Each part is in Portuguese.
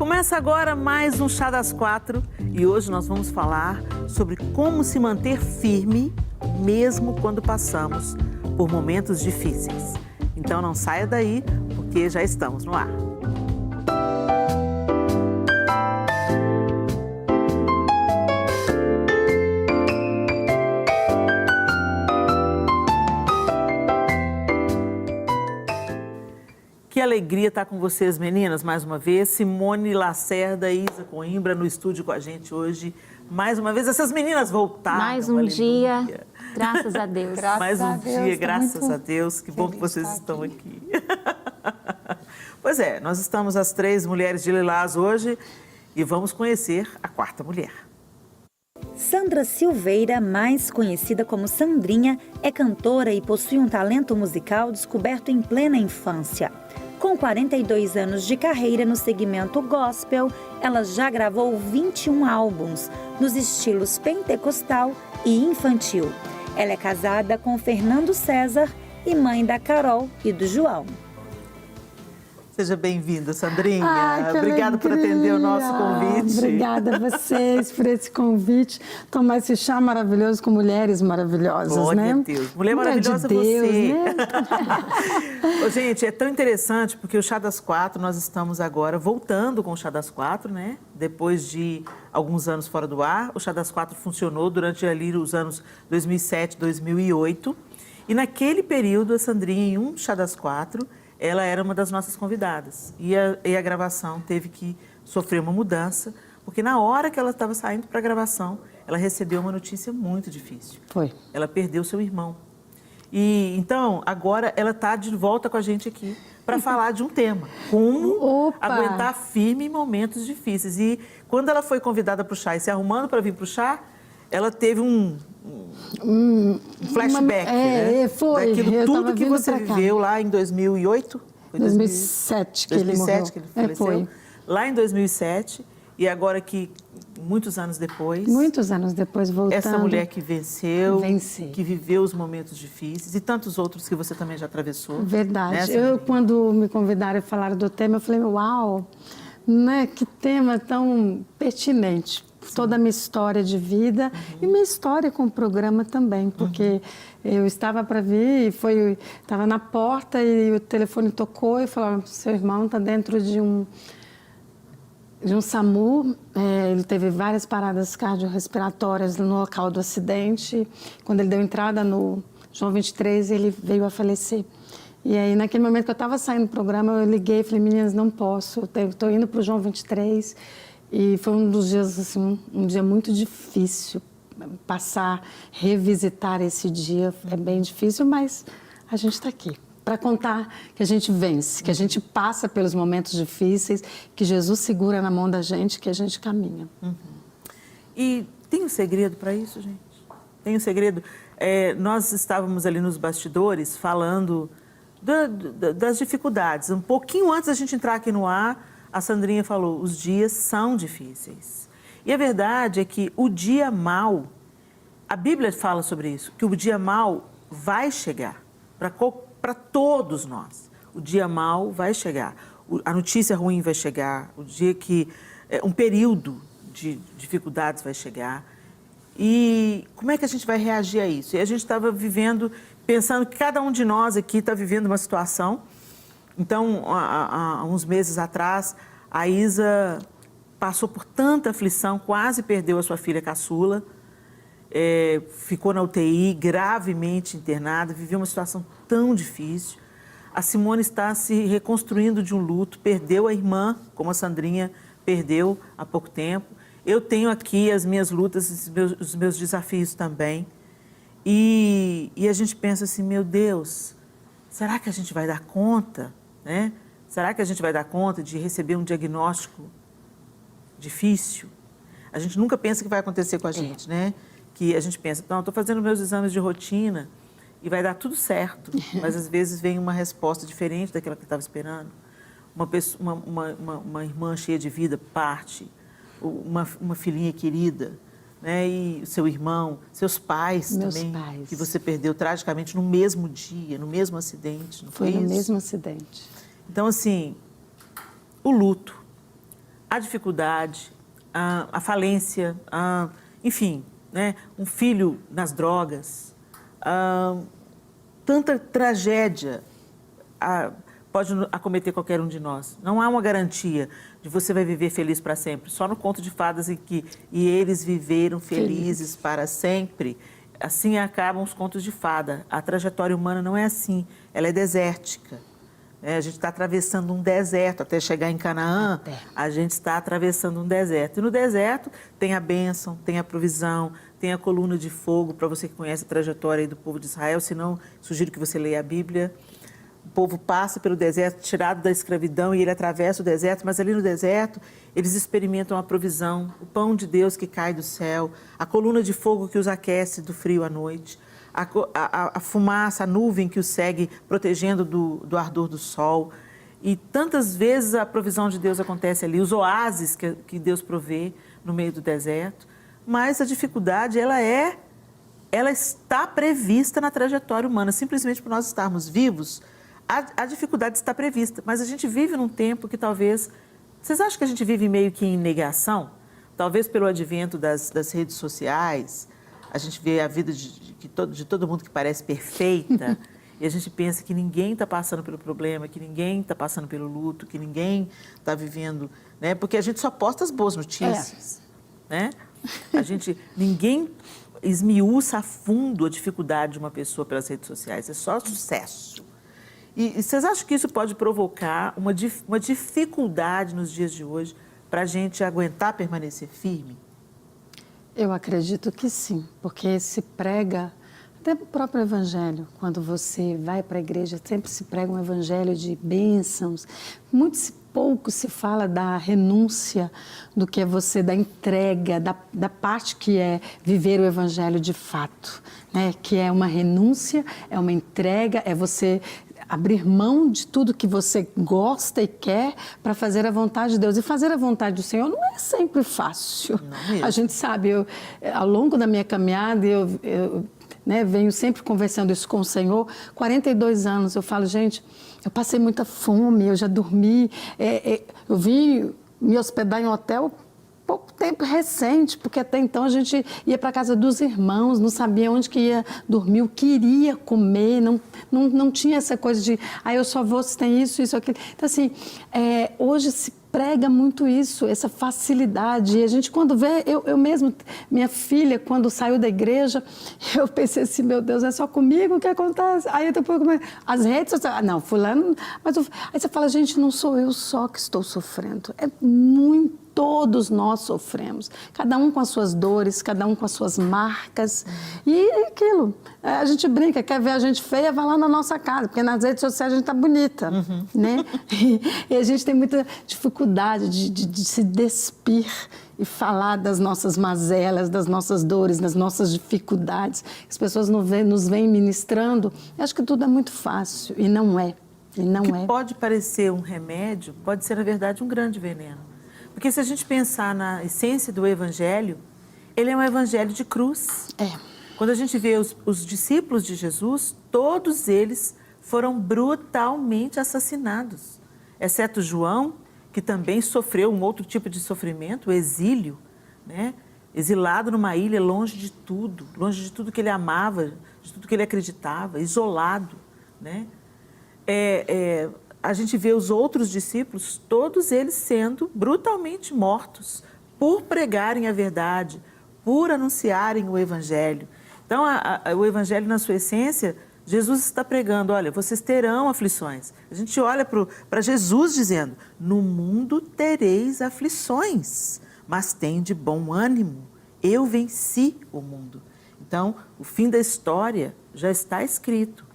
Começa agora mais um Chá das Quatro e hoje nós vamos falar sobre como se manter firme mesmo quando passamos por momentos difíceis. Então não saia daí, porque já estamos no ar. Que alegria estar com vocês, meninas, mais uma vez. Simone Lacerda e Isa Coimbra no estúdio com a gente hoje. Mais uma vez, essas meninas voltaram. Mais um dia, graças a Deus. Mais um dia, graças a Deus. Que bom que vocês estão aqui. Pois é, nós estamos as três mulheres de Lilás hoje e vamos conhecer a quarta mulher. Sandra Silveira, mais conhecida como Sandrinha, é cantora e possui um talento musical descoberto em plena infância. Com 42 anos de carreira no segmento gospel, ela já gravou 21 álbuns nos estilos pentecostal e infantil. Ela é casada com Fernando César e mãe da Carol e do João. Seja bem-vinda, Sandrinha. Obrigada por atender o nosso convite. Obrigada a vocês por esse convite. Tomar esse chá maravilhoso com mulheres maravilhosas, Glória né? a Deus. Mulher maravilhosa de Deus, você. Né? Ô, gente, é tão interessante porque o Chá das Quatro, nós estamos agora voltando com o Chá das Quatro, né? Depois de alguns anos fora do ar, o Chá das Quatro funcionou durante ali os anos 2007, 2008. E naquele período, a Sandrinha, em um Chá das Quatro, ela era uma das nossas convidadas. E a gravação teve que sofrer uma mudança, porque na hora que ela estava saindo para a gravação, ela recebeu uma notícia muito difícil. Foi. Ela perdeu seu irmão. E então, agora ela está de volta com a gente aqui para falar de um tema. Como aguentar firme em momentos difíceis. E quando ela foi convidada para o chá e se arrumando para vir para o chá, ela teve um flashback, né? Foi. Daquilo tudo que você viveu lá em 2008? Foi 2007 que ele morreu. 2007 que ele faleceu. Foi. Lá em 2007, e agora que, muitos anos depois... Muitos anos depois, voltando... Essa mulher que venceu, Venci. que viveu os momentos difíceis e tantos outros que você também já atravessou. Verdade. Né, eu, quando me convidaram e falaram do tema, eu falei, uau, né, que tema tão pertinente. Toda a minha história de vida e minha história com o programa também, porque eu estava para vir e estava na porta e o telefone tocou e falou, seu irmão está dentro de um SAMU, ele teve várias paradas cardiorrespiratórias no local do acidente. Quando ele deu entrada no João 23, ele veio a falecer. E aí, naquele momento que eu estava saindo do programa, eu liguei e falei, meninas, não posso, estou indo para o João 23. E foi um dos dias, assim, um dia muito difícil. Revisitar esse dia é bem difícil, mas a gente está aqui para contar que a gente vence, que a gente passa pelos momentos difíceis, que Jesus segura na mão da gente, que a gente caminha. E tem um segredo para isso, gente? Tem um segredo? Nós estávamos ali nos bastidores falando das dificuldades. Um pouquinho antes da gente entrar aqui no ar, a Sandrinha falou, os dias são difíceis. E a verdade é que o dia mau, a Bíblia fala sobre isso, que o dia mau vai chegar para todos nós. O dia mau vai chegar, a notícia ruim vai chegar, o dia que um período de dificuldades vai chegar. E como é que a gente vai reagir a isso? E a gente estava pensando que cada um de nós aqui está vivendo uma situação. Então, há uns meses atrás, a Isa passou por tanta aflição, quase perdeu a sua filha caçula, ficou na UTI, gravemente internada, viveu uma situação tão difícil. A Simone está se reconstruindo de um luto, perdeu a irmã, como a Sandrinha perdeu há pouco tempo. Eu tenho aqui as minhas lutas, os meus desafios também. E a gente pensa assim, meu Deus, será que a gente vai dar conta? Né? Será que a gente vai dar conta de receber um diagnóstico difícil? A gente nunca pensa que vai acontecer com a gente, né? Que a gente pensa, não, estou fazendo meus exames de rotina e vai dar tudo certo. Mas às vezes vem uma resposta diferente daquela que eu estava esperando. Uma irmã cheia de vida parte, uma filhinha querida, né? E o seu irmão, seus pais Meus também, pais. que você perdeu tragicamente no mesmo dia, no mesmo acidente, não foi Foi isso? no mesmo acidente. Então, assim, o luto, a dificuldade, a falência, enfim, né? Um filho nas drogas, tanta tragédia pode acometer qualquer um de nós. Não há uma garantia de você vai viver feliz para sempre. Só no conto de fadas em que e eles viveram felizes para sempre. Assim acabam os contos de fada. A trajetória humana não é assim, ela é desértica. A gente está atravessando um deserto até chegar em Canaã, a gente está atravessando um deserto. E no deserto tem a bênção, tem a provisão, tem a coluna de fogo, para você que conhece a trajetória aí do povo de Israel, se não, sugiro que você leia a Bíblia. O povo passa pelo deserto, tirado da escravidão, e ele atravessa o deserto, mas ali no deserto eles experimentam a provisão, o pão de Deus que cai do céu, a coluna de fogo que os aquece do frio à noite, a fumaça, a nuvem que os segue, protegendo do ardor do sol. E tantas vezes a provisão de Deus acontece ali, os oásis que Deus provê no meio do deserto. Mas a dificuldade, ela está prevista na trajetória humana. Simplesmente por nós estarmos vivos, a dificuldade está prevista. Mas a gente vive num tempo que talvez... Vocês acham que a gente vive meio que em negação? Talvez pelo advento das redes sociais, a gente vê a vida de todo mundo que parece perfeita e a gente pensa que ninguém está passando pelo problema, que ninguém está passando pelo luto, que ninguém está vivendo, né? Porque a gente só posta as boas notícias, né? Ninguém esmiuça a fundo a dificuldade de uma pessoa pelas redes sociais, é só sucesso. E vocês acham que isso pode provocar uma dificuldade nos dias de hoje para a gente aguentar permanecer firme? Eu acredito que sim, porque se prega, até o próprio evangelho, quando você vai para a igreja, sempre se prega um evangelho de bênçãos, pouco se fala da renúncia, do que é você, da entrega, da parte que é viver o evangelho de fato, né? Que é uma renúncia, é uma entrega, é você abrir mão de tudo que você gosta e quer para fazer a vontade de Deus. E fazer a vontade do Senhor não é sempre fácil. A gente sabe, ao longo da minha caminhada, eu venho sempre conversando isso com o Senhor. 42 anos, eu falo, gente, eu passei muita fome, eu já dormi, eu vim me hospedar em um hotel pouco tempo recente, porque até então a gente ia para a casa dos irmãos, não sabia onde que ia dormir, o que iria comer, não tinha essa coisa de, eu só vou se tem isso, aquilo. Então, assim, hoje se prega muito isso, essa facilidade. E a gente, quando vê, eu mesmo, minha filha, quando saiu da igreja, eu pensei assim, meu Deus, é só comigo que acontece? Aí depois, as redes sociais, não, fulano... Mas aí você fala, gente, não sou eu só que estou sofrendo, todos nós sofremos, cada um com as suas dores, cada um com as suas marcas. E aquilo, a gente brinca, quer ver a gente feia, vai lá na nossa casa, porque nas redes sociais a gente está bonita, né? E a gente tem muita dificuldade de se despir e falar das nossas mazelas, das nossas dores, das nossas dificuldades. As pessoas nos vêm ministrando, eu acho que tudo é muito fácil, e não é. O que pode parecer um remédio, pode ser, na verdade, um grande veneno. Porque se a gente pensar na essência do Evangelho, ele é um Evangelho de cruz. Quando a gente vê os discípulos de Jesus, todos eles foram brutalmente assassinados. Exceto João, que também sofreu um outro tipo de sofrimento, o exílio, né? Exilado numa ilha, longe de tudo que ele amava, de tudo que ele acreditava, isolado, né? A gente vê os outros discípulos, todos eles sendo brutalmente mortos por pregarem a verdade, por anunciarem o Evangelho. Então, o Evangelho, na sua essência, Jesus está pregando, olha, vocês terão aflições. A gente olha para Jesus dizendo, no mundo tereis aflições, mas tende bom ânimo, eu venci o mundo. Então, o fim da história já está escrito.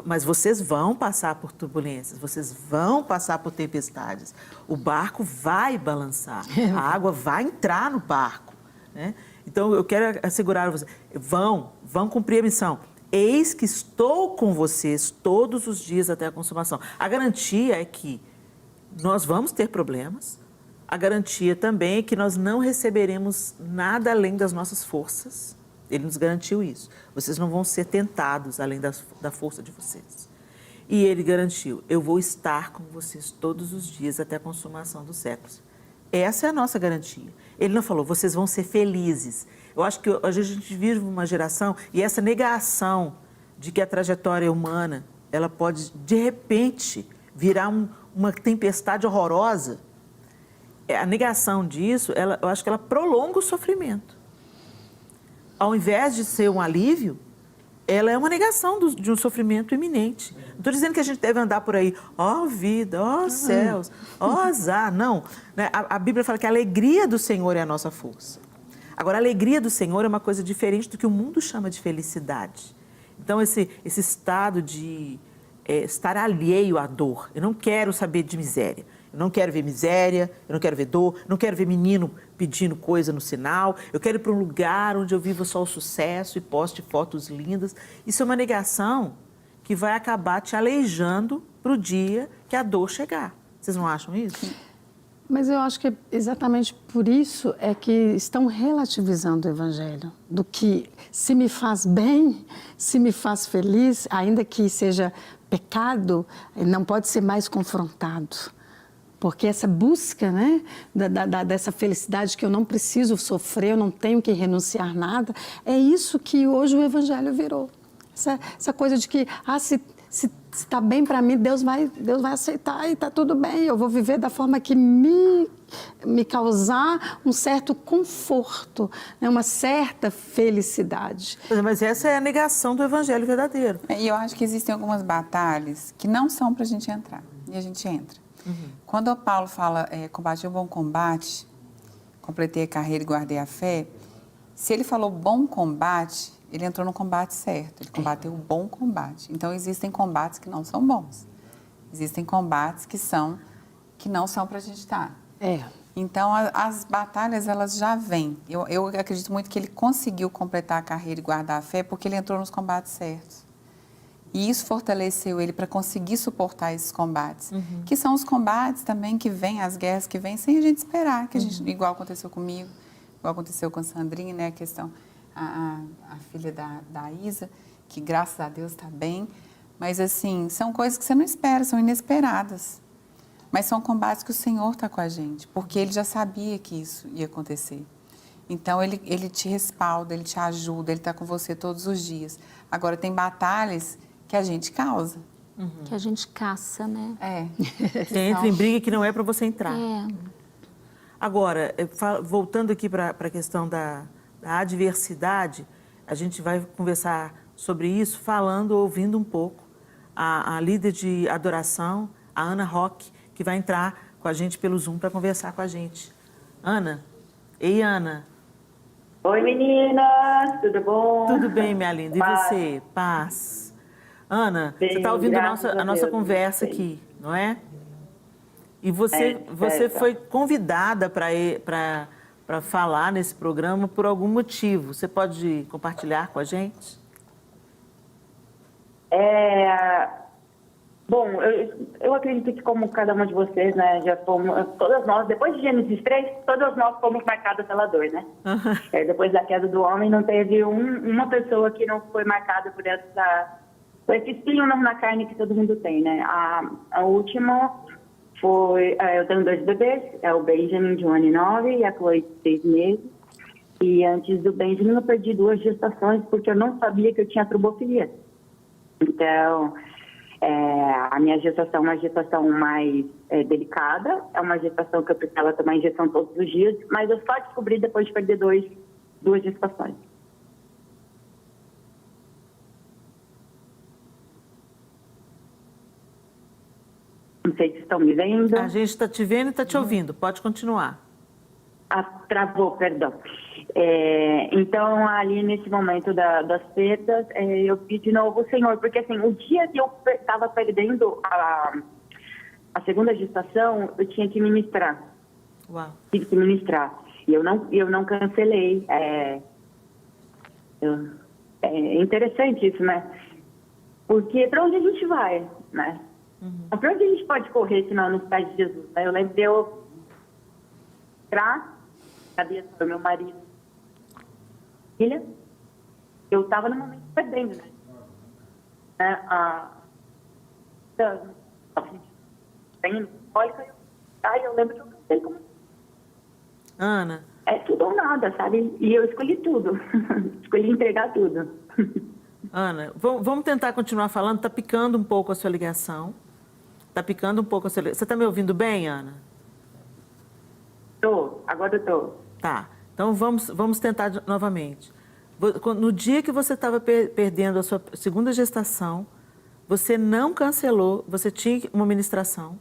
Mas vocês vão passar por turbulências, vocês vão passar por tempestades. O barco vai balançar, a água vai entrar no barco, né? Então, eu quero assegurar a vocês, vão cumprir a missão. Eis que estou com vocês todos os dias até a consumação. A garantia é que nós vamos ter problemas, a garantia também é que nós não receberemos nada além das nossas forças. Ele nos garantiu isso. Vocês não vão ser tentados além da força de vocês. E ele garantiu, eu vou estar com vocês todos os dias até a consumação dos séculos. Essa é a nossa garantia. Ele não falou, vocês vão ser felizes. Eu acho que hoje a gente vive uma geração e essa negação de que a trajetória humana, ela pode, de repente, virar uma tempestade horrorosa. A negação disso, eu acho que ela prolonga o sofrimento. Ao invés de ser um alívio, ela é uma negação de um sofrimento iminente. Não estou dizendo que a gente deve andar por aí, ó vida, ó céus, ó azar. Não. A Bíblia fala que a alegria do Senhor é a nossa força. Agora, a alegria do Senhor é uma coisa diferente do que o mundo chama de felicidade. Então, esse estado de estar alheio à dor. Eu não quero saber de miséria. Eu não quero ver miséria, eu não quero ver dor, não quero ver menino pedindo coisa no sinal. Eu quero ir para um lugar onde eu viva só o sucesso e poste fotos lindas. Isso é uma negação que vai acabar te aleijando para o dia que a dor chegar. Vocês não acham isso? Mas eu acho que exatamente por isso é que estão relativizando o Evangelho. Do que se me faz bem, se me faz feliz, ainda que seja pecado, não pode ser mais confrontado. Porque essa busca, né, dessa felicidade que eu não preciso sofrer, eu não tenho que renunciar nada, é isso que hoje o Evangelho virou. Essa coisa de que, se está bem para mim, Deus vai aceitar e está tudo bem. Eu vou viver da forma que me causar um certo conforto, né, uma certa felicidade. Mas essa é a negação do Evangelho verdadeiro. E eu acho que existem algumas batalhas que não são para a gente entrar, e a gente entra. Quando o Paulo fala, combati o bom combate, completei a carreira e guardei a fé, se ele falou bom combate, ele entrou no combate certo, ele combateu o bom combate. Então, existem combates que não são bons. Existem combates que não são para a gente estar. Então, as batalhas, elas já vêm. Eu acredito muito que ele conseguiu completar a carreira e guardar a fé porque ele entrou nos combates certos. E isso fortaleceu ele para conseguir suportar esses combates. Que são os combates também que vêm, as guerras que vêm, sem a gente esperar. Que a gente, igual aconteceu comigo, igual aconteceu com a Sandrinha, né? A questão, a filha da Isa, que graças a Deus está bem. Mas, assim, são coisas que você não espera, são inesperadas. Mas são combates que o Senhor está com a gente, porque Ele já sabia que isso ia acontecer. Então, Ele te respalda, Ele te ajuda, Ele está com você todos os dias. Agora, tem batalhas que a gente causa. Que a gente caça, né? Você entra em briga que não é para você entrar. Agora, voltando aqui para a questão da adversidade, a gente vai conversar sobre isso ouvindo um pouco a líder de adoração, a Ana Roque, que vai entrar com a gente pelo Zoom para conversar com a gente. Ana? Ei, Ana. Oi, meninas, tudo bom? Tudo bem, minha linda. E você? Paz. Ana, bem, você está ouvindo a nossa Deus, conversa aqui, não é? E você foi convidada para falar nesse programa por algum motivo. Você pode compartilhar com a gente? Bom, eu acredito que como cada uma de vocês, né, já fomos, todas nós, depois de Gênesis 3, todas nós fomos marcadas pela dor, né? Depois da queda do homem, não teve uma pessoa que não foi marcada por esse espinho na carne que todo mundo tem, né? A última foi, eu tenho 2 bebês, é o Benjamin de 1 ano e 9 e a Chloe de 6 meses. E antes do Benjamin eu perdi 2 gestações porque eu não sabia que eu tinha trobofilia. Então, a minha gestação é uma gestação mais delicada, é uma gestação que eu precisava tomar injeção todos os dias, mas eu só descobri depois de perder 2 gestações. Não sei se estão me vendo. A gente está te vendo e está te ouvindo. Pode continuar. Travou, perdão. Então, ali nesse momento das perdas, eu pedi de novo o Senhor, porque assim, o dia que eu estava perdendo a segunda gestação, eu tinha que ministrar. Uau. Tive que ministrar. E eu não cancelei. É interessante isso, né? Porque para onde a gente vai, né? Para onde a gente pode correr, senão nos pés de Jesus? Eu lembro de eu entrar, sabia sobre o meu marido, filha, eu estava no momento perdendo, né? Eu lembro que eu cantei como Ana, É tudo ou nada, sabe? E eu escolhi tudo. Escolhi entregar tudo. Ana, vamos tentar continuar falando. Está picando um pouco a sua ligação. Está picando um pouco a sua ligação. Você está me ouvindo bem, Ana? Agora eu tô. Tá. Então vamos tentar novamente. No dia que você estava perdendo a sua segunda gestação, você não cancelou, você tinha uma ministração,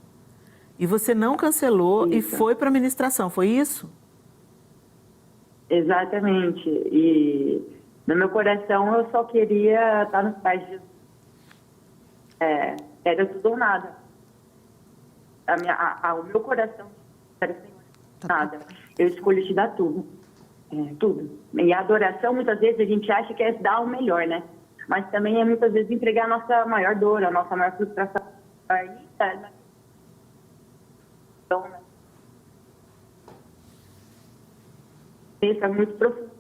e você não cancelou e foi para a ministração, foi isso? Exatamente. E no meu coração eu só queria estar nos pés de Jesus. Era tudo ou nada. O meu coração era Senhor, nada. Eu escolhi te dar tudo. Tudo. E a adoração, muitas vezes, a gente acha que é dar o melhor, né? Mas também é, muitas vezes, entregar a nossa maior dor, a nossa maior frustração. Então, né? Isso é muito profundo.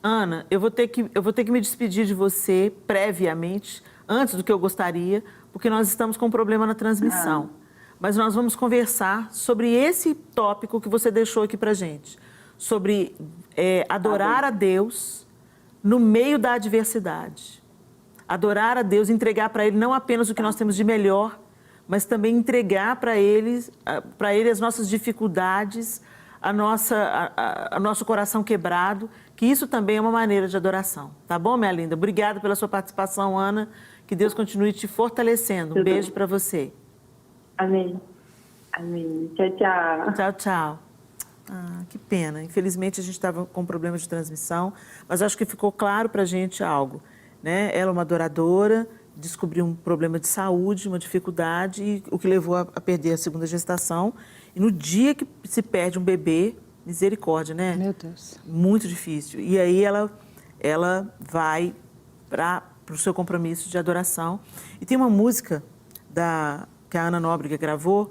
Ana, eu vou ter que me despedir de você previamente, antes do que eu gostaria, porque nós estamos com um problema na transmissão. Mas nós vamos conversar sobre esse tópico que você deixou aqui pra gente, sobre adorar a Deus no meio da adversidade. Adorar a Deus, entregar para Ele não apenas o que nós temos de melhor, mas também entregar para Ele as nossas dificuldades, o nosso coração quebrado, que isso também é uma maneira de adoração. Tá bom, minha linda? Obrigada pela sua participação, Ana. Que Deus continue te fortalecendo. Um beijo para você. Amém. Amém. Tchau, tchau. Tchau, tchau. Ah, que pena. Infelizmente, a gente estava com problemas de transmissão, mas acho que ficou claro para a gente algo, né? Ela é uma adoradora, descobriu um problema de saúde, uma dificuldade, e o que levou a perder a segunda gestação. E no dia que se perde um bebê, misericórdia, né? Meu Deus. Muito difícil. E aí ela vai para o seu compromisso de adoração. E tem uma música que a Ana Nóbrega gravou,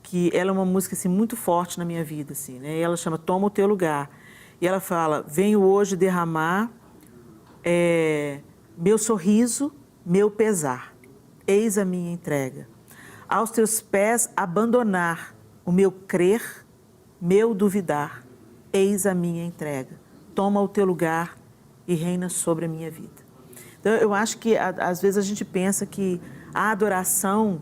que ela é uma música assim, muito forte na minha vida. Assim, né? E ela chama Toma o Teu Lugar. E ela fala, venho hoje derramar meu sorriso, meu pesar. Eis a minha entrega. Aos teus pés abandonar o meu crer, meu duvidar. Eis a minha entrega. Toma o teu lugar e reina sobre a minha vida. Então, eu acho que às vezes a gente pensa que a adoração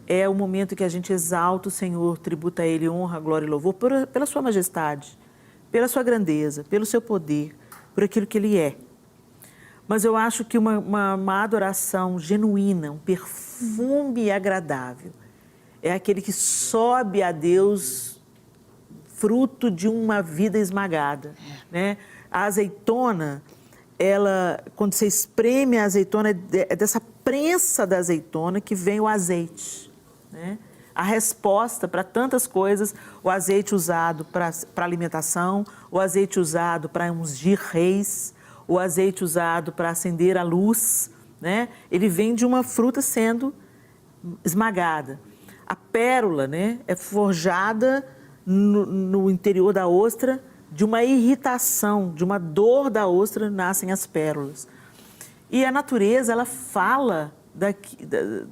é o momento que a gente exalta o Senhor, tributa a Ele honra, glória e louvor pela sua majestade, pela sua grandeza, pelo seu poder, por aquilo que Ele é. Mas eu acho que uma adoração genuína, um perfume agradável, é aquele que sobe a Deus fruto de uma vida esmagada, né? A azeitona, quando você espreme a azeitona, é dessa prensa da azeitona que vem o azeite, né? A resposta para tantas coisas, o azeite usado para alimentação, o azeite usado para ungir reis, o azeite usado para acender a luz, né? Ele vem de uma fruta sendo esmagada. A pérola, né, é forjada no interior da ostra, de uma irritação, de uma dor da ostra, nascem as pérolas. E a natureza, ela fala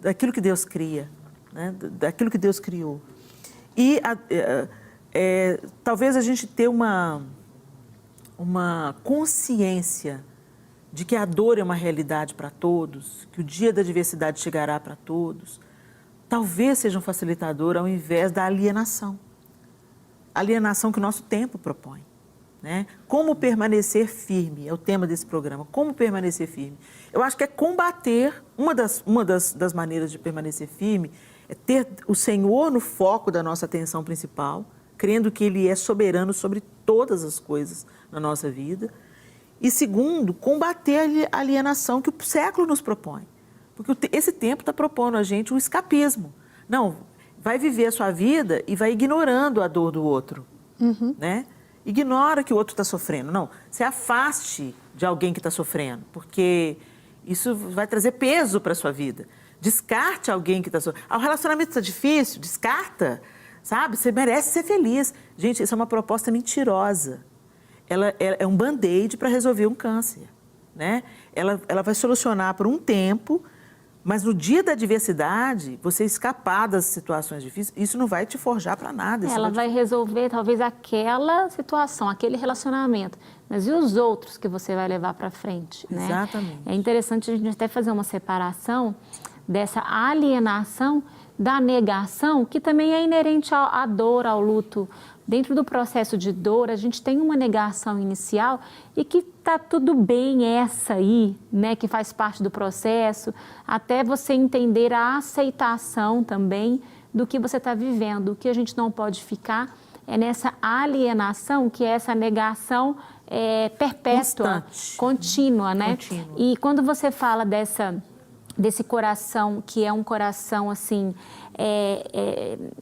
daquilo que Deus cria, né, daquilo que Deus criou. E talvez a gente tenha uma consciência de que a dor é uma realidade para todos, que o dia da adversidade chegará para todos, talvez seja um facilitador ao invés da alienação. A alienação que o nosso tempo propõe, né? Como permanecer firme, é o tema desse programa, como permanecer firme. Eu acho que é combater, uma das maneiras de permanecer firme é ter o Senhor no foco da nossa atenção principal, crendo que Ele é soberano sobre todas as coisas na nossa vida. E segundo, combater a alienação que o século nos propõe. Porque esse tempo está propondo a gente um escapismo. Não, vai viver a sua vida e vai ignorando a dor do outro, né? Ignora que o outro está sofrendo. Não, se afaste de alguém que está sofrendo, porque isso vai trazer peso para a sua vida. Descarte alguém que está sofrendo. O relacionamento está difícil, descarta, sabe? Você merece ser feliz. Gente, isso é uma proposta mentirosa. Ela é um band-aid para resolver um câncer, né? Ela vai solucionar por um tempo, Mas no dia da adversidade, você escapar das situações difíceis, isso não vai te forjar para nada. Ela vai resolver talvez aquela situação, aquele relacionamento. Mas e os outros que você vai levar para frente, né? Exatamente. É interessante a gente até fazer uma separação dessa alienação da negação, que também é inerente à dor, ao luto. Dentro do processo de dor, a gente tem uma negação inicial e que tá tudo bem essa aí, né, que faz parte do processo, até você entender a aceitação também do que você está vivendo. O que a gente não pode ficar é nessa alienação, que é essa negação perpétua, constante, contínua, né? Contínua. E quando você fala desse coração, que é um coração assim,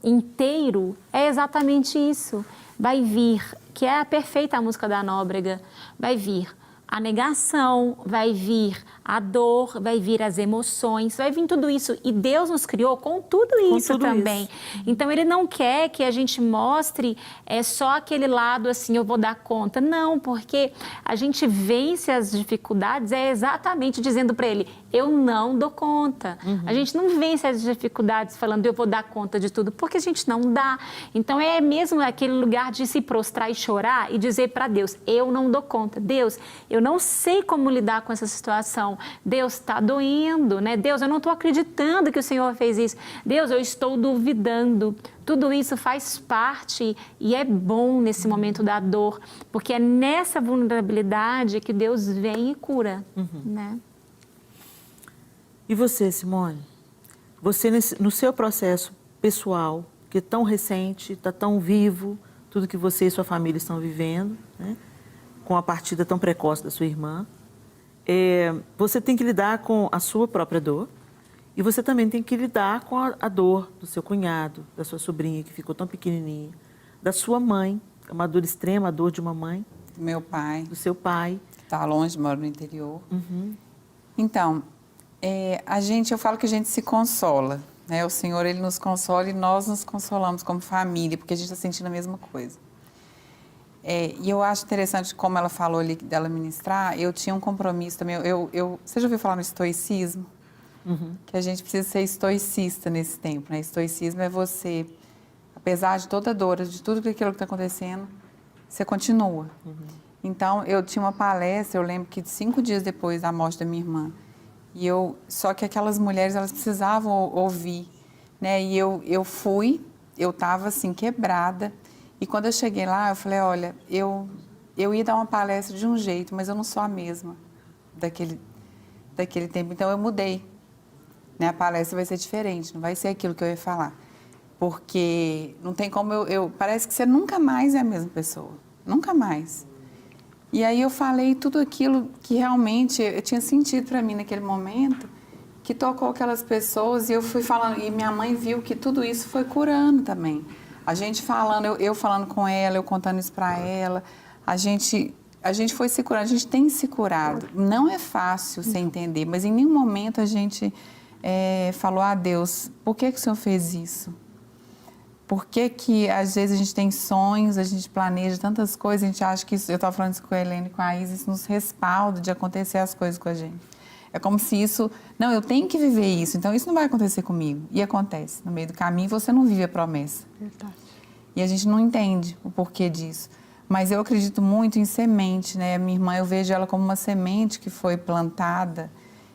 inteiro, é exatamente isso. Vai vir, que é a perfeita música da Nóbrega, vai vir a negação, vai vir a dor, vai vir as emoções, vai vir tudo isso. E Deus nos criou com tudo isso também. Então, Ele não quer que a gente mostre só aquele lado assim, eu vou dar conta. Não, porque a gente vence as dificuldades exatamente dizendo para Ele, eu não dou conta. A gente não vence as dificuldades falando, eu vou dar conta de tudo, porque a gente não dá. Então, é mesmo aquele lugar de se prostrar e chorar e dizer para Deus, eu não dou conta. Deus, eu não sei como lidar com essa situação. Deus, está doendo, né? Deus, eu não estou acreditando que o Senhor fez isso. Deus, eu estou duvidando. Tudo isso faz parte e é bom nesse momento da dor, porque é nessa vulnerabilidade que Deus vem e cura, né? E você, Simone? Você, no seu processo pessoal, que é tão recente, está tão vivo, tudo que você e sua família estão vivendo, né? Com a partida tão precoce da sua irmã, você tem que lidar com a sua própria dor e você também tem que lidar com a dor do seu cunhado, da sua sobrinha que ficou tão pequenininha, da sua mãe, é uma dor extrema, a dor de uma mãe. Do meu pai. Do seu pai. Que está longe, mora no interior. Então, eu falo que a gente se consola, né? O Senhor, Ele nos consola e nós nos consolamos como família, porque a gente está sentindo a mesma coisa. E eu acho interessante como ela falou ali dela ministrar, eu tinha um compromisso também, você já ouviu falar no estoicismo? Que a gente precisa ser estoicista nesse tempo, né? Estoicismo é você, apesar de toda a dor, de tudo aquilo que está acontecendo, você continua. Então, eu tinha uma palestra, eu lembro que 5 dias depois da morte da minha irmã, só que aquelas mulheres, elas precisavam ouvir, né? E eu fui, eu estava assim, quebrada. E quando eu cheguei lá, eu falei, olha, eu ia dar uma palestra de um jeito, mas eu não sou a mesma daquele tempo. Então, eu mudei. Né? A palestra vai ser diferente, não vai ser aquilo que eu ia falar. Porque não tem como parece que você nunca mais é a mesma pessoa. Nunca mais. E aí eu falei tudo aquilo que realmente eu tinha sentido para mim naquele momento, que tocou aquelas pessoas e eu fui falando, e minha mãe viu que tudo isso foi curando também. A gente falando, eu falando com ela, eu contando isso para ela, a gente foi se curando, a gente tem se curado. Não é fácil você entender, mas em nenhum momento a gente falou, Deus, por que o Senhor fez isso? Por que às vezes a gente tem sonhos, a gente planeja tantas coisas, a gente acha que isso, eu estava falando isso com a Helena e com a Isa, isso nos respalda de acontecer as coisas com a gente. É como se isso, não, eu tenho que viver isso, então isso não vai acontecer comigo. E acontece. No meio do caminho, você não vive a promessa. Verdade. E a gente não entende o porquê disso. Mas eu acredito muito em semente, né? A minha irmã, eu vejo ela como uma semente que foi plantada,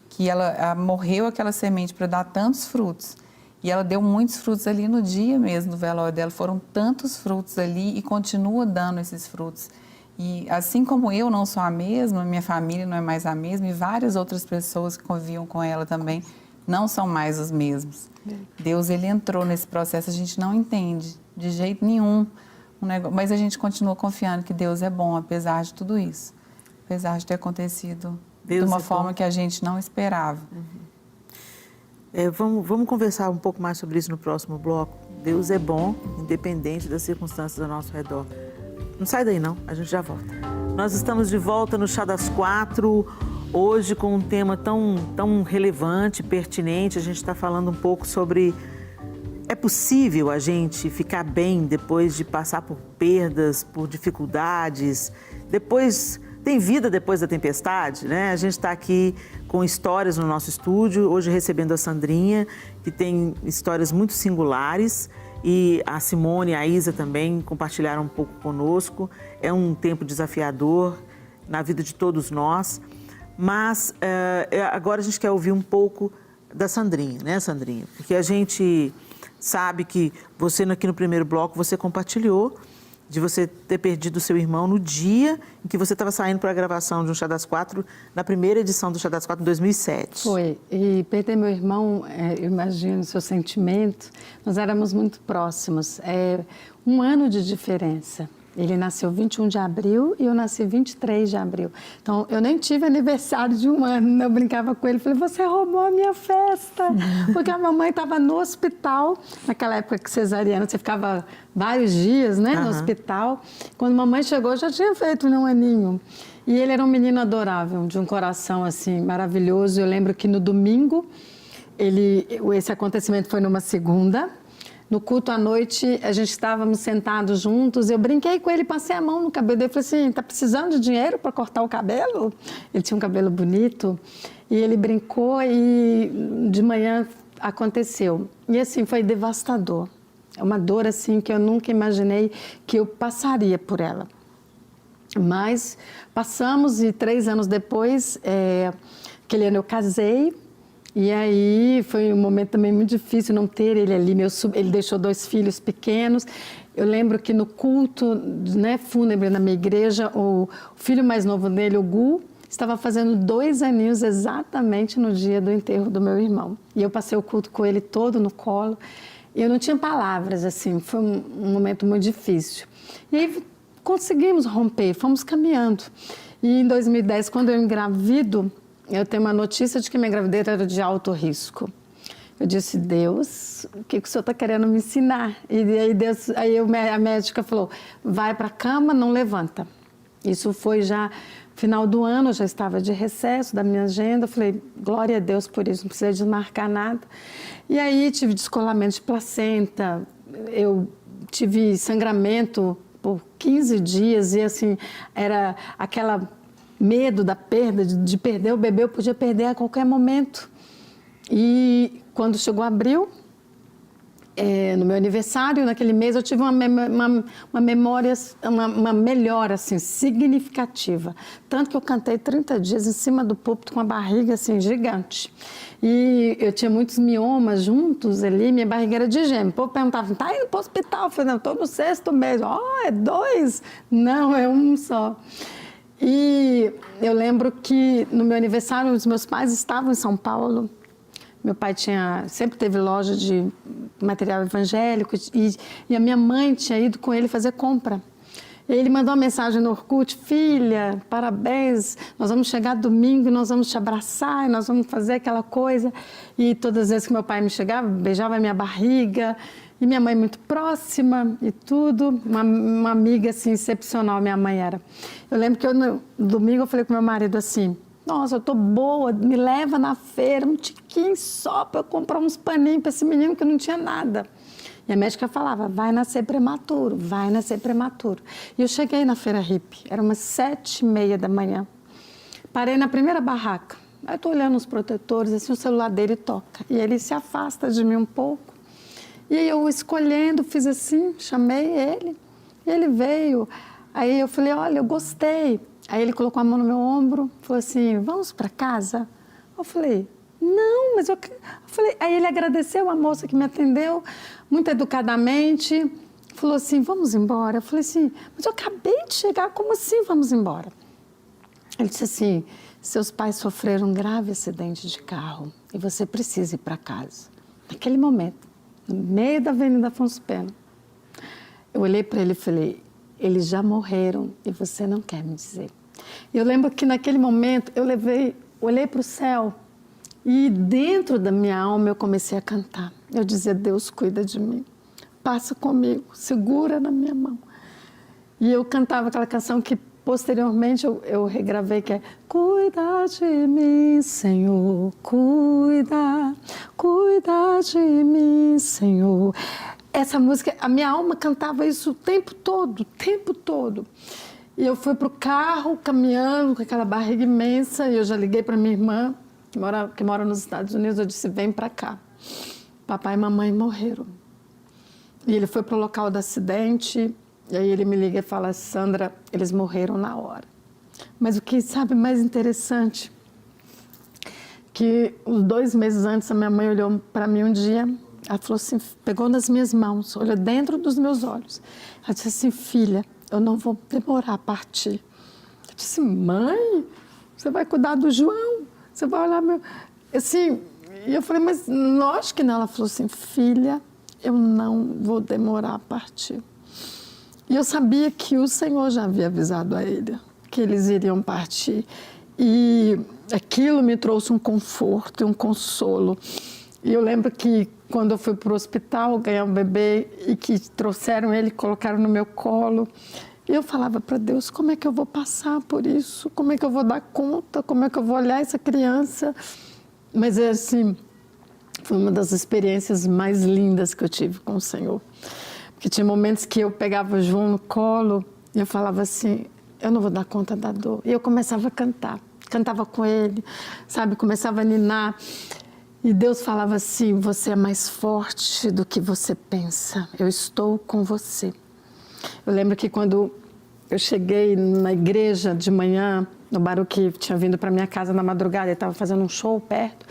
que ela morreu aquela semente para dar tantos frutos. E ela deu muitos frutos ali no dia mesmo do velório dela. Foram tantos frutos ali e continua dando esses frutos. E assim como eu não sou a mesma, minha família não é mais a mesma e várias outras pessoas que conviviam com ela também não são mais os mesmos. Deus, Ele entrou nesse processo, a gente não entende de jeito nenhum, mas a gente continua confiando que Deus é bom, apesar de tudo isso. Apesar de ter acontecido de uma forma que a gente não esperava. Vamos conversar um pouco mais sobre isso no próximo bloco. Deus é bom, independente das circunstâncias ao nosso redor. Não sai daí não, a gente já volta. Nós estamos de volta no Chá das 4, hoje com um tema tão relevante, pertinente. A gente está falando um pouco sobre... É possível a gente ficar bem depois de passar por perdas, por dificuldades, depois tem vida depois da tempestade, né? A gente está aqui com histórias no nosso estúdio, hoje recebendo a Sandrinha, que tem histórias muito singulares, e a Simone e a Isa também compartilharam um pouco conosco. É um tempo desafiador na vida de todos nós, mas agora a gente quer ouvir um pouco da Sandrinha, né, Sandrinha? Porque a gente sabe que você, aqui no primeiro bloco, você compartilhou de você ter perdido o seu irmão no dia em que você estava saindo para a gravação de um Chá das Quatro, na primeira edição do Chá das Quatro, em 2007. Foi. E perder meu irmão, eu imagino o seu sentimento, nós éramos muito próximos. 1 ano de diferença. Ele nasceu 21 de abril e eu nasci 23 de abril. Então, eu nem tive aniversário de 1 ano. Eu brincava com ele, falei, você roubou a minha festa. Porque a mamãe estava no hospital, naquela época que cesariana, você ficava vários dias, né, no hospital. Quando a mamãe chegou, já tinha feito 1 aninho. E ele era um menino adorável, de um coração, assim, maravilhoso. Eu lembro que no domingo, esse acontecimento foi numa segunda. No culto à noite, a gente estávamos sentados juntos, eu brinquei com ele, passei a mão no cabelo dele, falei assim, tá precisando de dinheiro para cortar o cabelo? Ele tinha um cabelo bonito, e ele brincou e de manhã aconteceu. E assim, foi devastador. É uma dor assim que eu nunca imaginei que eu passaria por ela. Mas passamos e 3 anos depois, aquele ano eu casei. E aí foi um momento também muito difícil não ter ele ali. Ele deixou 2 filhos pequenos. Eu lembro que no culto, né, fúnebre na minha igreja, o filho mais novo dele, o Gu, estava fazendo 2 aninhos exatamente no dia do enterro do meu irmão. E eu passei o culto com ele todo no colo. E eu não tinha palavras, assim, foi um momento muito difícil. E aí conseguimos romper, fomos caminhando. E em 2010, quando eu engravido, eu tenho uma notícia de que minha gravidez era de alto risco. Eu disse, Deus, o que o senhor está querendo me ensinar? E aí a médica falou, vai para a cama, não levanta. Isso foi já final do ano, eu já estava de recesso da minha agenda. Eu falei, glória a Deus por isso, não precisa desmarcar nada. E aí tive descolamento de placenta, eu tive sangramento por 15 dias e assim, era aquela medo da perda, de perder o bebê, eu podia perder a qualquer momento. E quando chegou abril, no meu aniversário, naquele mês, eu tive uma melhora assim, significativa. Tanto que eu cantei 30 dias em cima do púlpito com a barriga assim, gigante. E eu tinha muitos miomas juntos ali, minha barriga era de gêmeo. O povo perguntava, tá indo para o hospital? Eu falei, não, estou no 6º mês. É 2? Não, é 1 só. E eu lembro que no meu aniversário os meus pais estavam em São Paulo. Meu pai sempre teve loja de material evangélico e a minha mãe tinha ido com ele fazer compra. E ele mandou uma mensagem no Orkut, filha, parabéns, nós vamos chegar domingo e nós vamos te abraçar e nós vamos fazer aquela coisa. E todas as vezes que meu pai me chegava, beijava a minha barriga. E minha mãe muito próxima e tudo, uma amiga assim, excepcional minha mãe era. Eu lembro que no domingo eu falei com meu marido assim, nossa, eu tô boa, me leva na feira, um tiquinho só para eu comprar uns paninhos para esse menino que não tinha nada. E a médica falava, vai nascer prematuro, vai nascer prematuro. E eu cheguei na feira hippie, era umas 7h30 da manhã. Parei na primeira barraca, aí eu tô olhando os protetores, assim, o celular dele toca. E ele se afasta de mim um pouco. E aí eu escolhendo, fiz assim, chamei ele, e ele veio. Aí eu falei, olha, eu gostei. Aí ele colocou a mão no meu ombro, falou assim, vamos para casa? Eu falei, não, mas eu falei. Aí ele agradeceu a moça que me atendeu, muito educadamente, falou assim, vamos embora? Eu falei assim, mas eu acabei de chegar, como assim vamos embora? Ele disse assim, seus pais sofreram um grave acidente de carro e você precisa ir para casa. Naquele momento, no meio da Avenida Afonso Pena. Eu olhei para ele e falei, eles já morreram e você não quer me dizer. Eu lembro que naquele momento eu olhei para o céu e dentro da minha alma eu comecei a cantar. Eu dizia, Deus cuida de mim, passa comigo, segura na minha mão. E eu cantava aquela canção que posteriormente eu regravei, que é cuida de mim, Senhor, cuida de mim, Senhor. Essa música, a minha alma cantava isso o tempo todo, o tempo todo. E eu fui pro carro, caminhando com aquela barriga imensa, e eu já liguei para minha irmã, que mora nos Estados Unidos, eu disse, vem para cá. Papai e mamãe morreram. E ele foi pro local do acidente, e aí ele me liga e fala, Sandra, eles morreram na hora. Mas o que, sabe, mais interessante, que uns 2 meses antes, a minha mãe olhou para mim um dia, ela falou assim, pegou nas minhas mãos, olhou dentro dos meus olhos. Ela disse assim, filha, eu não vou demorar a partir. Eu disse, mãe, você vai cuidar do João? Você vai olhar meu... Assim, e eu falei, mas lógico que não. Ela falou assim, filha, eu não vou demorar a partir. E eu sabia que o Senhor já havia avisado a ele que eles iriam partir. E aquilo me trouxe um conforto e um consolo. E eu lembro que quando eu fui para o hospital ganhar um bebê e que trouxeram ele, colocaram no meu colo, e eu falava para Deus, como é que eu vou passar por isso? Como é que eu vou dar conta? Como é que eu vou olhar essa criança? Mas assim, foi uma das experiências mais lindas que eu tive com o Senhor. Porque tinha momentos que eu pegava o João no colo e eu falava assim, eu não vou dar conta da dor. E eu começava a cantar, cantava com ele, sabe? Começava a ninar. E Deus falava assim, você é mais forte do que você pensa, eu estou com você. Eu lembro que quando eu cheguei na igreja de manhã, no Baruque tinha vindo para minha casa na madrugada, ele estava fazendo um show perto,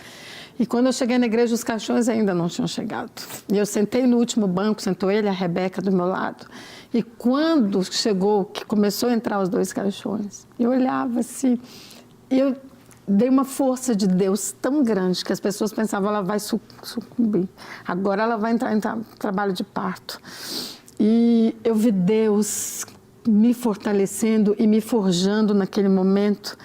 e quando eu cheguei na igreja, os caixões ainda não tinham chegado. E eu sentei no último banco, sentou ele e a Rebeca do meu lado, e quando chegou, que começou a entrar os 2 caixões, eu olhava assim, e eu dei uma força de Deus tão grande que as pessoas pensavam, ela vai sucumbir. Agora ela vai entrar em trabalho de parto. E eu vi Deus me fortalecendo e me forjando naquele momento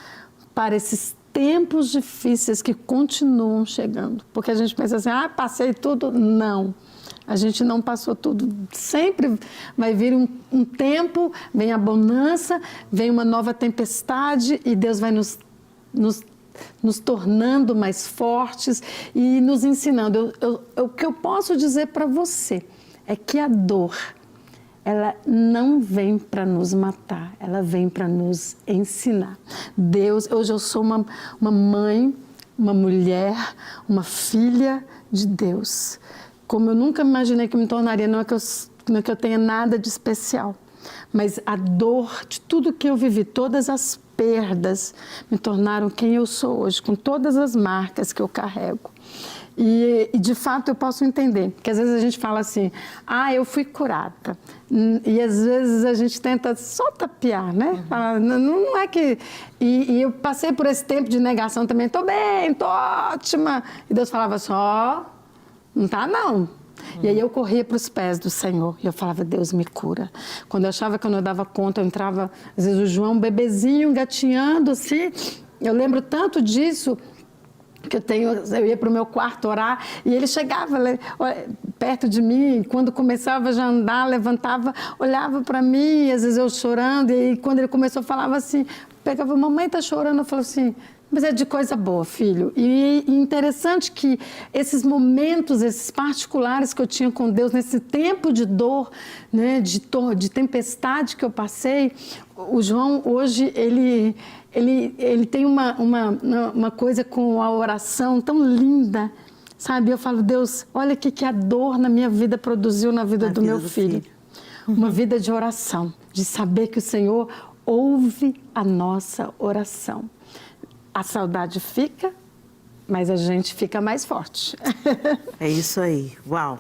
para esses tempos difíceis que continuam chegando. Porque a gente pensa assim, passei tudo. Não, a gente não passou tudo. Sempre vai vir um tempo, vem a bonança, vem uma nova tempestade e Deus vai nos tornando mais fortes e nos ensinando. O que eu posso dizer para você é que a dor, ela não vem para nos matar, ela vem para nos ensinar. Deus, hoje eu sou uma mãe, uma mulher, uma filha de Deus. Como eu nunca imaginei que me tornaria, não é que eu tenha nada de especial, mas a dor de tudo que eu vivi, todas as perdas, me tornaram quem eu sou hoje, com todas as marcas que eu carrego. E de fato eu posso entender, porque às vezes a gente fala assim, eu fui curada, e às vezes a gente tenta só tapear, né? Fala, não é que... E eu passei por esse tempo de negação também, tô bem, tô ótima, e Deus falava assim, não tá não. E aí eu corria para os pés do Senhor e eu falava, Deus me cura. Quando eu achava que eu não dava conta, eu entrava, às vezes o João, um bebezinho, engatinhando assim, eu lembro tanto disso, que eu ia para o meu quarto orar e ele chegava perto de mim, quando começava já a andar, levantava, olhava para mim, às vezes eu chorando, e aí, quando ele começou, falava assim, pegava, mamãe está chorando, eu falava assim, mas é de coisa boa, filho. E interessante que esses momentos, esses particulares que eu tinha com Deus, nesse tempo de dor, né, de tempestade que eu passei, o João hoje, ele tem uma coisa com a oração tão linda, sabe? Eu falo, Deus, olha o que a dor na minha vida produziu na vida do meu filho. Uma vida de oração, de saber que o Senhor ouve a nossa oração. A saudade fica, mas a gente fica mais forte. É isso aí. Uau!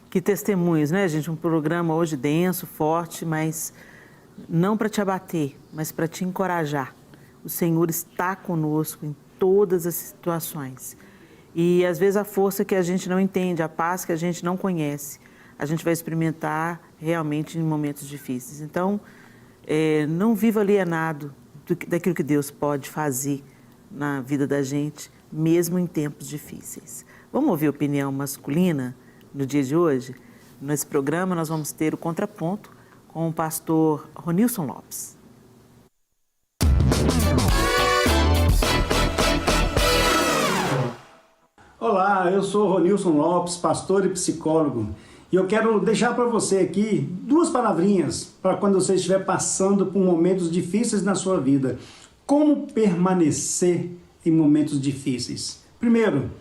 Que testemunhos, né, gente? Um programa hoje denso, forte, mas não para te abater, mas para te encorajar. O Senhor está conosco em todas as situações. E, às vezes, a força que a gente não entende, a paz que a gente não conhece, a gente vai experimentar realmente em momentos difíceis. Então, não viva alienado daquilo que Deus pode fazer na vida da gente, mesmo em tempos difíceis. Vamos ouvir a opinião masculina no dia de hoje? Nesse programa nós vamos ter o Contraponto com o pastor Ronilson Lopes. Olá, eu sou Ronilson Lopes, pastor e psicólogo, E eu quero deixar para você aqui 2 palavrinhas para quando você estiver passando por momentos difíceis na sua vida. Como permanecer em momentos difíceis? Primeiro,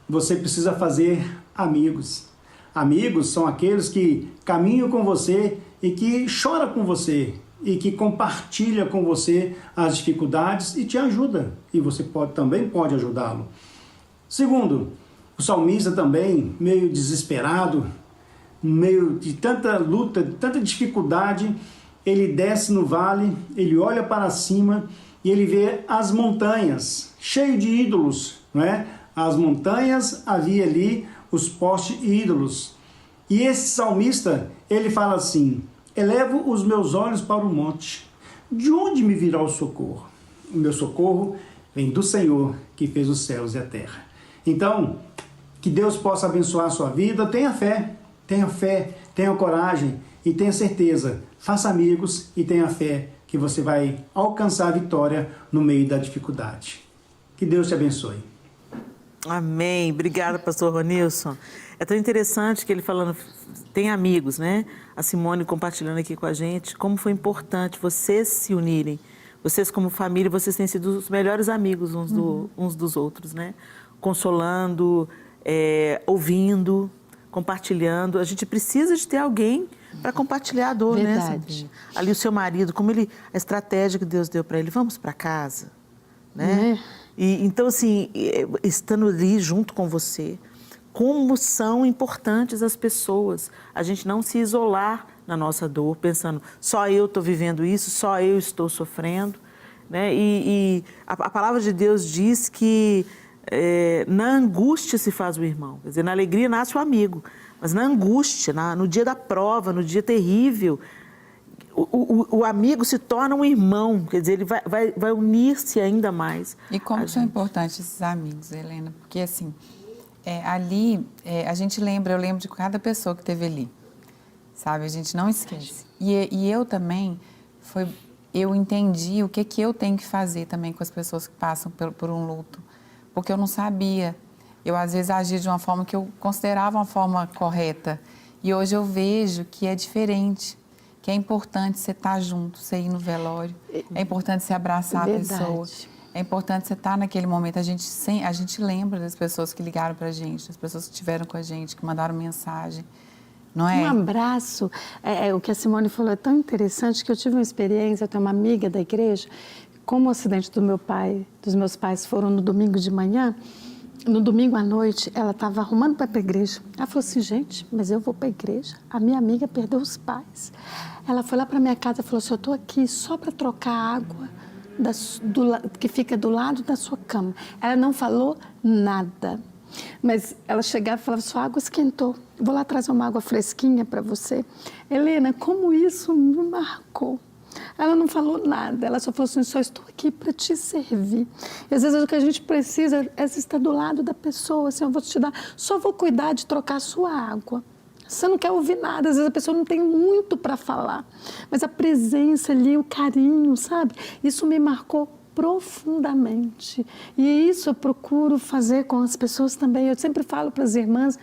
você precisa fazer amigos. Amigos são aqueles que caminham com você e que choram com você e que compartilham com você as dificuldades e te ajudam. E você também pode ajudá-lo. Segundo, o salmista também, meio desesperado, meio de tanta luta, de tanta dificuldade, ele desce no vale, ele olha para cima e ele vê as montanhas, cheio de ídolos, não é? As montanhas, havia ali os postes ídolos. E esse salmista, ele fala assim: elevo os meus olhos para o monte. De onde me virá o socorro? O meu socorro vem do Senhor, que fez os céus e a terra. Então, que Deus possa abençoar a sua vida. Tenha fé, tenha coragem e tenha certeza. Faça amigos e tenha fé que você vai alcançar a vitória no meio da dificuldade. Que Deus te abençoe. Amém. Obrigada, pastor Ronilson. É tão interessante que ele falando, tem amigos, né? A Simone compartilhando aqui com a gente, como foi importante vocês se unirem. Vocês como família, vocês têm sido os melhores amigos uns dos outros, né? Consolando, ouvindo, compartilhando. A gente precisa de ter alguém para compartilhar a dor, né, Sandrinha? Ali o seu marido, a estratégia que Deus deu para ele, vamos para casa, né? E, então, assim, estando ali junto com você, como são importantes as pessoas. A gente não se isolar na nossa dor, pensando, só eu estou vivendo isso, só eu estou sofrendo, né? E a palavra de Deus diz que na angústia se faz o irmão. Quer dizer, na alegria nasce o amigo, mas na angústia, no dia da prova, no dia terrível, o amigo se torna um irmão, quer dizer, ele vai unir-se ainda mais. E como são importantes esses amigos, Helena? Porque, assim, ali, a gente lembra, eu lembro de cada pessoa que esteve ali, sabe? A gente não esquece. E eu também, eu entendi o que eu tenho que fazer também com as pessoas que passam por um luto, porque eu não sabia. Eu, às vezes, agia de uma forma que eu considerava uma forma correta, e hoje eu vejo que é diferente. Que é importante você estar junto, você ir no velório, é importante você abraçar a pessoa, é importante você estar naquele momento. A gente lembra das pessoas que ligaram para a gente, das pessoas que estiveram com a gente, que mandaram mensagem, não é? Um abraço. O que a Simone falou é tão interessante que eu tive uma experiência, eu tenho uma amiga da igreja, como o acidente dos meus pais foram no domingo de manhã, no domingo à noite, ela estava arrumando para ir para a igreja. Ela falou assim, gente, mas eu vou para a igreja. A minha amiga perdeu os pais. Ela foi lá para minha casa e falou assim, eu estou aqui só para trocar a água que fica do lado da sua cama. Ela não falou nada. Mas ela chegava e falava, sua água esquentou. Vou lá trazer uma água fresquinha para você. Helena, como isso me marcou. Ela não falou nada, ela só falou assim, só estou aqui para te servir. E às vezes o que a gente precisa é estar do lado da pessoa, assim, eu vou te dar, só vou cuidar de trocar a sua água. Você não quer ouvir nada, às vezes a pessoa não tem muito para falar, mas a presença ali, o carinho, sabe? Isso me marcou profundamente. E isso eu procuro fazer com as pessoas também. Eu sempre falo para as irmãs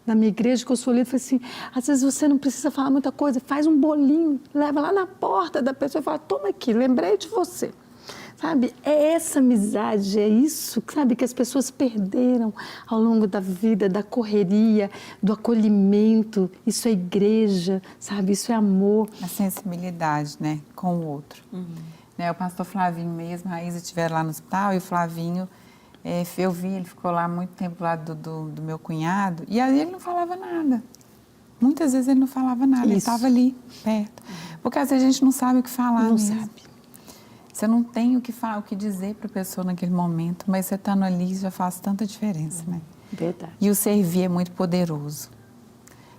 da minha igreja, que eu sou líder, eu falei assim, às vezes você não precisa falar muita coisa, faz um bolinho, leva lá na porta da pessoa e fala, toma aqui, lembrei de você. Sabe, é essa amizade, é isso, sabe, que as pessoas perderam ao longo da vida, da correria, do acolhimento. Isso é igreja, sabe, isso é amor. A sensibilidade, né, com o outro. Né, o pastor Flavinho mesmo, a Raíza estiveram lá no hospital e o Flavinho, eu vi, ele ficou lá muito tempo do lado do meu cunhado e aí ele não falava nada. Muitas vezes ele não falava nada, ele estava ali, perto. Porque às vezes a gente não sabe o que falar não mesmo. Sabe. Você não tem o que falar, o que dizer para a pessoa naquele momento, mas você estando ali já faz tanta diferença, né? Verdade. E o servir é muito poderoso.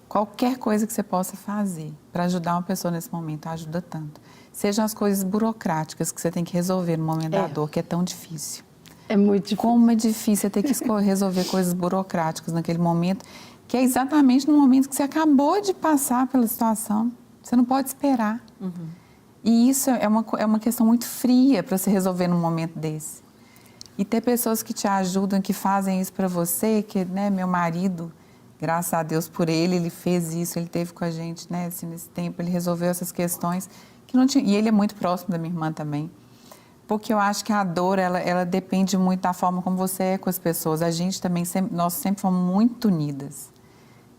Qualquer coisa que você possa fazer para ajudar uma pessoa nesse momento ajuda tanto. Sejam as coisas burocráticas que você tem que resolver no momento da dor, que é tão difícil. É muito difícil. Como é difícil você ter que resolver coisas burocráticas naquele momento, que é exatamente no momento que você acabou de passar pela situação. Você não pode esperar. E isso é uma questão muito fria para você resolver num momento desse. E ter pessoas que te ajudam, que fazem isso para você, que, né, meu marido, Graças a Deus por ele fez isso, ele esteve com a gente, né, assim, nesse tempo, ele resolveu essas questões que não tinha, e ele é muito próximo da minha irmã também, porque eu acho que a dor, ela depende muito da forma como você é com as pessoas. A gente também, nós sempre fomos muito unidas.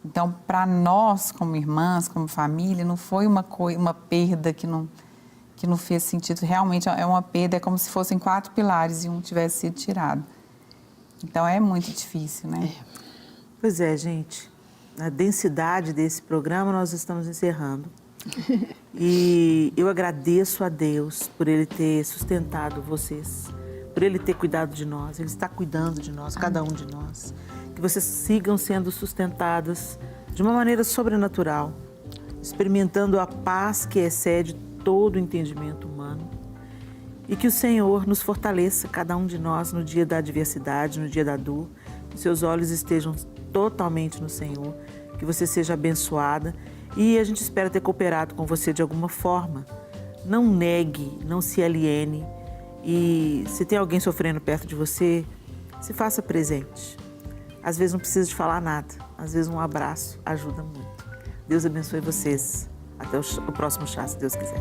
Então, para nós, como irmãs, como família, não foi uma perda que não fez sentido. Realmente é uma perda, é como se fossem 4 pilares e um tivesse sido tirado. Então, é muito difícil, né? Pois é, gente. Na densidade desse programa, nós estamos encerrando. E eu agradeço a Deus por Ele ter sustentado vocês, por Ele ter cuidado de nós. Ele está cuidando de nós, cada um de nós. Que vocês sigam sendo sustentadas de uma maneira sobrenatural, experimentando a paz que excede todo o entendimento humano. E que o Senhor nos fortaleça, cada um de nós, no dia da adversidade, no dia da dor. Que seus olhos estejam totalmente no Senhor. Que você seja abençoada. E a gente espera ter cooperado com você de alguma forma. Não negue, não se aliene. E se tem alguém sofrendo perto de você, se faça presente. Às vezes não precisa de falar nada. Às vezes um abraço ajuda muito. Deus abençoe vocês. Até o próximo chá, se Deus quiser.